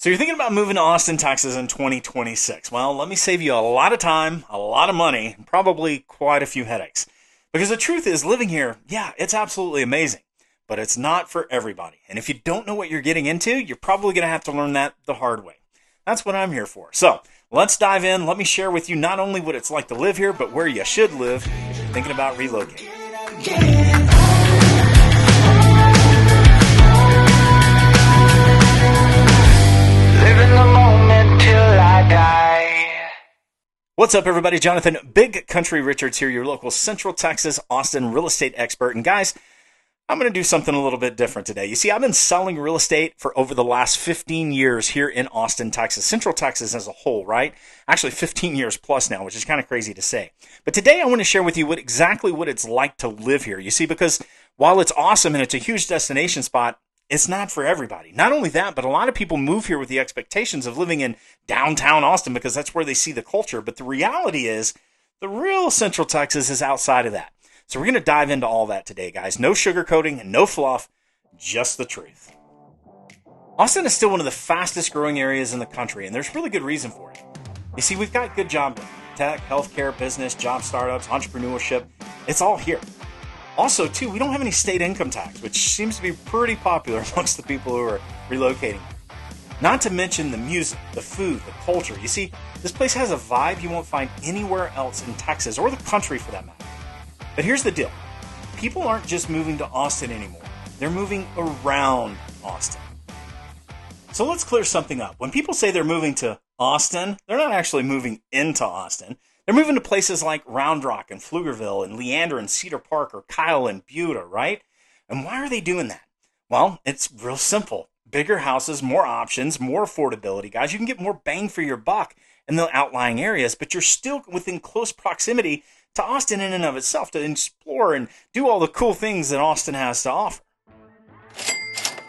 So you're thinking about moving to Austin, Texas in 2026. Well, let me save you a lot of time, a lot of money, and probably quite a few headaches. Because the truth is, living here, yeah, it's absolutely amazing, but it's not for everybody. And if you don't know what you're getting into, you're probably going to have to learn that the hard way. That's what I'm here for. So let's dive in. Let me share with you not only what it's like to live here, but where you should live if you're thinking about relocating. What's up, everybody? Jonathan Big Country Richards here, your local Central Texas, Austin real estate expert. And guys, I'm going to do something a little bit different today. You see, I've been selling real estate for over the last 15 years here in Austin, Texas, Central Texas as a whole, right? Actually, 15 years plus now, which is kind of crazy to say. But today I want to share with you exactly what it's like to live here. You see, because while it's awesome and it's a huge destination spot, it's not for everybody. Not only that, but a lot of people move here with the expectations of living in downtown Austin because that's where they see the culture. But the reality is, the real Central Texas is outside of that. So we're going to dive into all that today, guys. No sugarcoating and no fluff, just the truth. Austin is still one of the fastest growing areas in the country, and there's really good reason for it. You see, we've got good job tech, healthcare, business, job startups, entrepreneurship. It's all here. Also, too, we don't have any state income tax, which seems to be pretty popular amongst the people who are relocating. Not to mention the music, the food, the culture. You see, this place has a vibe you won't find anywhere else in Texas, or the country for that matter. But here's the deal. People aren't just moving to Austin anymore. They're moving around Austin. So let's clear something up. When people say they're moving to Austin, they're not actually moving into Austin. They're moving to places like Round Rock and Pflugerville and Leander and Cedar Park or Kyle and Buda, right? And why are they doing that? Well, it's real simple. Bigger houses, more options, more affordability, guys. You can get more bang for your buck in the outlying areas, but you're still within close proximity to Austin in and of itself to explore and do all the cool things that Austin has to offer.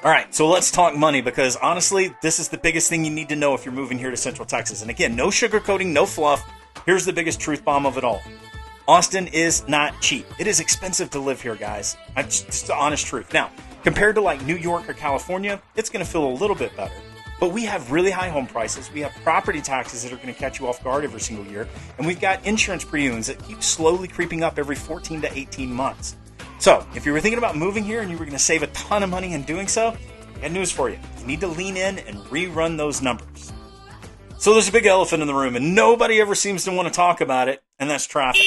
All right, so let's talk money because honestly, this is the biggest thing you need to know if you're moving here to Central Texas. And again, no sugarcoating, no fluff. Here's the biggest truth bomb of it all. Austin is not cheap. It is expensive to live here, guys. That's just the honest truth. Now, compared to like New York or California, it's going to feel a little bit better. But we have really high home prices. We have property taxes that are going to catch you off guard every single year. And we've got insurance premiums that keep slowly creeping up every 14 to 18 months. So, if you were thinking about moving here and you were going to save a ton of money in doing so, I got news for you. You need to lean in and rerun those numbers. So there's a big elephant in the room, and nobody ever seems to want to talk about it, and that's traffic.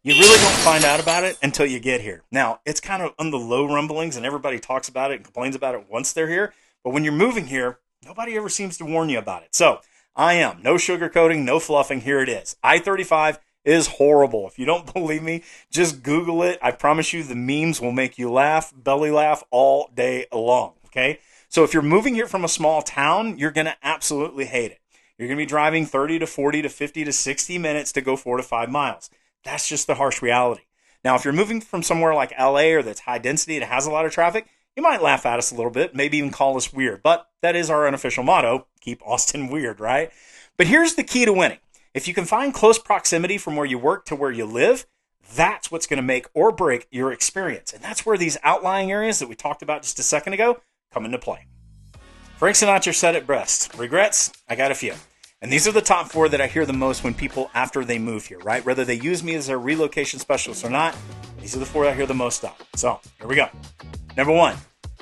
You really don't find out about it until you get here. Now, it's kind of on the low rumblings, and everybody talks about it and complains about it once they're here. But when you're moving here, nobody ever seems to warn you about it. So I am. No sugarcoating, no fluffing. Here it is. I-35 is horrible. If you don't believe me, just Google it. I promise you the memes will make you laugh, belly laugh all day long, okay? So if you're moving here from a small town, you're going to absolutely hate it. You're going to be driving 30 to 40 to 50 to 60 minutes to go 4 to 5 miles. That's just the harsh reality. Now, if you're moving from somewhere like LA or that's high density and has a lot of traffic, you might laugh at us a little bit, maybe even call us weird. But that is our unofficial motto, keep Austin weird, right? But here's the key to winning. If you can find close proximity from where you work to where you live, that's what's going to make or break your experience. And that's where these outlying areas that we talked about just a second ago come into play. Frank Sinatra said it best. Regrets? I got a few. And these are the top 4 that I hear the most when people after they move here, right? Whether they use me as their relocation specialist or not, these are the 4 I hear the most of. So here we go. Number 1,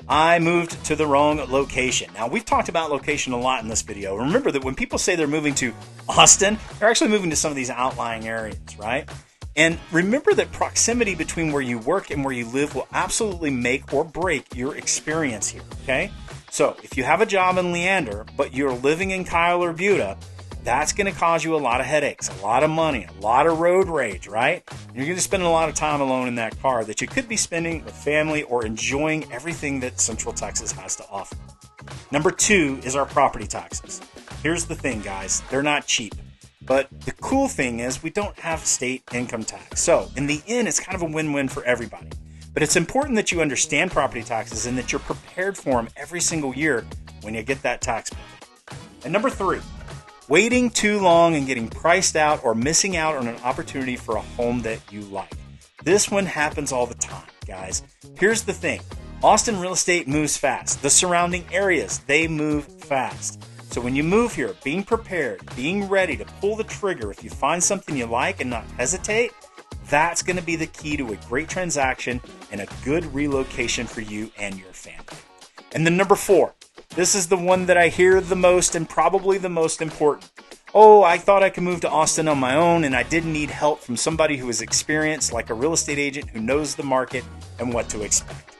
I moved to the wrong location. Now, we've talked about location a lot in this video. Remember that when people say they're moving to Austin, they're actually moving to some of these outlying areas, right? And remember that proximity between where you work and where you live will absolutely make or break your experience here, okay? So if you have a job in Leander, but you're living in Kyle or Buda, that's going to cause you a lot of headaches, a lot of money, a lot of road rage, right? You're going to spend a lot of time alone in that car that you could be spending with family or enjoying everything that Central Texas has to offer. Number 2 is our property taxes. Here's the thing, guys. They're not cheap. But the cool thing is we don't have state income tax. So in the end, it's kind of a win-win for everybody. But it's important that you understand property taxes and that you're prepared for them every single year when you get that tax bill. And number 3, waiting too long and getting priced out or missing out on an opportunity for a home that you like. This one happens all the time, guys. Here's the thing. Austin real estate moves fast. The surrounding areas, they move fast. So when you move here, being prepared, being ready to pull the trigger if you find something you like and not hesitate, that's going to be the key to a great transaction and a good relocation for you and your family. And then number 4, this is the one that I hear the most and probably the most important. Oh, I thought I could move to Austin on my own and I didn't need help from somebody who is experienced, like a real estate agent who knows the market and what to expect.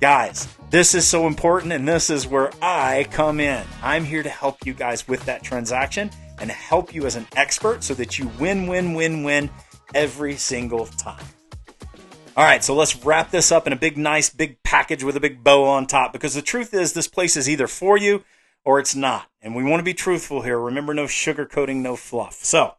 Guys, this is so important, and this is where I come in. I'm here to help you guys with that transaction and help you as an expert so that you win every single time. All right, so let's wrap this up in a nice big package with a big bow on top, because the truth is this place is either for you or it's not. And we want to be truthful here. Remember, no sugarcoating, no fluff. So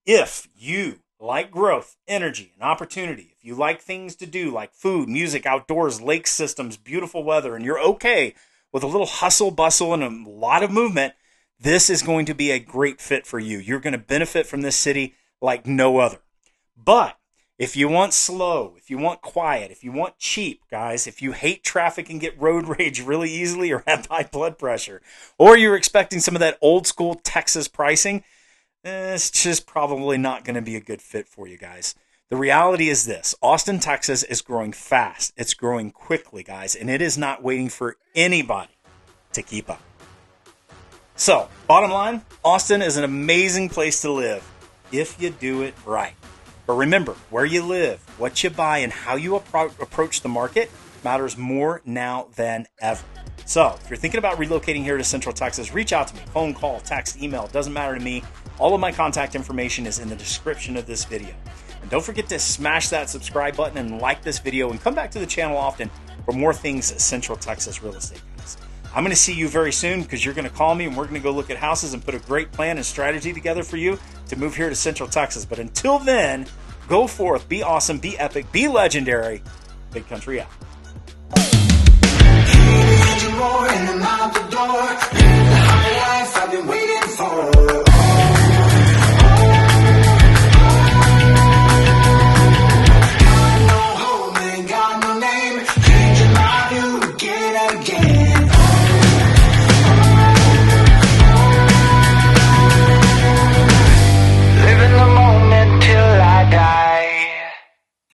if you like growth, energy, and opportunity, if you like things to do like food, music, outdoors, lake systems, beautiful weather, and you're okay with a little hustle, bustle, and a lot of movement, this is going to be a great fit for you. You're going to benefit from this city like no other. But if you want slow, if you want quiet, if you want cheap, guys, if you hate traffic and get road rage really easily or have high blood pressure, or you're expecting some of that old school Texas pricing, it's just probably not going to be a good fit for you guys. The reality is this: Austin, Texas is growing fast. It's growing quickly, guys, and it is not waiting for anybody to keep up. So, bottom line, Austin is an amazing place to live if you do it right. But remember, where you live, what you buy, and how you approach the market matters more now than ever. So, if you're thinking about relocating here to Central Texas, reach out to me. Phone, call, text, email, it doesn't matter to me. All of my contact information is in the description of this video. And don't forget to smash that subscribe button and like this video, and come back to the channel often for more things Central Texas real estate, guys. I'm going to see you very soon, because you're going to call me and we're going to go look at houses and put a great plan and strategy together for you to move here to Central Texas. But until then, go forth, be awesome, be epic, be legendary. Big Country out.